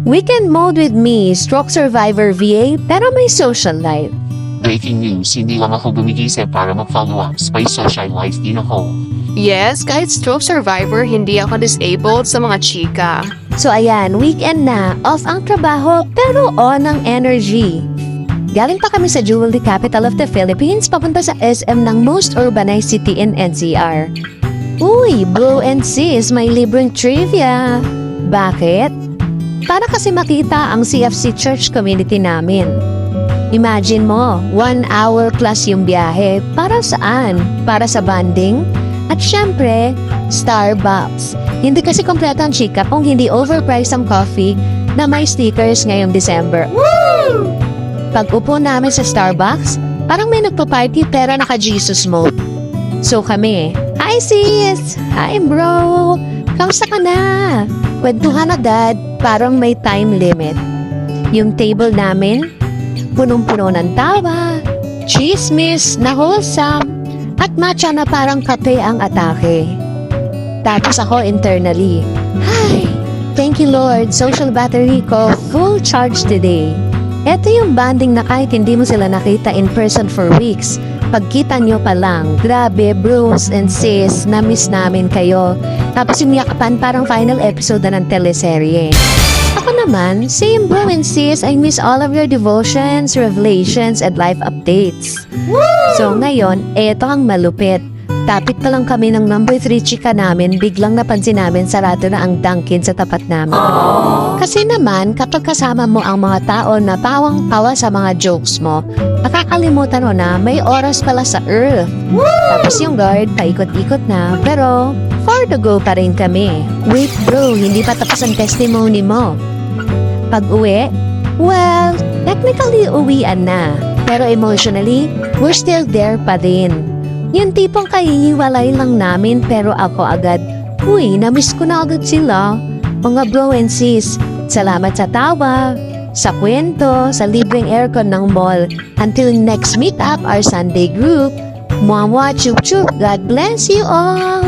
Weekend mode with me, stroke survivor VA, pero may social life. Breaking news, hindi lang ako gumigising para mag-follow up. May social life din ako. Yes, kahit stroke survivor, hindi ako disabled sa mga chika. So ayan, weekend na, off ang trabaho, pero on ang energy. Galing pa kami sa Jewelry Capital of the Philippines, papunta sa SM ng most urbanized city in NCR. Uy, bro and sis, may libreng trivia. Bakit? Para kasi makita ang CFC Church community namin. Imagine mo, 1 hour plus yung biyahe. Para saan? Para sa bonding? At syempre, Starbucks. Hindi kasi kompleto ang chika kung hindi overpriced ang coffee na may stickers ngayong December. Woo! Pag upo namin sa Starbucks, parang may nagpa-party pero naka-Jesus mode. So kami, hi sis! Hi bro! Kamusta ka na? Kwentuhan agad, parang may time limit. Yung table namin, punong-puno ng tawa, chismis na wholesome, at matcha na parang kape ang atake. Tapos ako internally, hi! Thank you Lord, social battery ko full charge today. Ito yung banding na kahit hindi mo sila nakita in person for weeks, pagkita nyo pa lang, grabe bros and sis, na-miss namin kayo. Tapos yung yakapan parang final episode na ng teleserye. Ako naman, same bro and sis, I miss all of your devotions, revelations, and life updates. So ngayon, eto ang malupit. Tapit pa lang kami ng number 3 chika namin, biglang napansin namin sarado na ang Dunkin sa tapat namin. Kasi naman, kapag kasama mo ang mga tao na pawang-pawa sa mga jokes mo, nakakalimutan mo na may oras pala sa Earth. Tapos yung guard, paikot-ikot na, pero for the go pa rin kami. Wait bro, hindi pa tapos ang testimony mo. Pag uwi, well, technically uwian na, pero emotionally, we're still there pa din. Yung tipong kahihiwalay lang namin pero ako agad, uy, namiss ko na agad sila. Mga bro and sis, salamat sa tawa, sa kwento, sa libreng aircon ng mall. Until next meet up, our Sunday group. Mwah mwah, chup chup, God bless you all!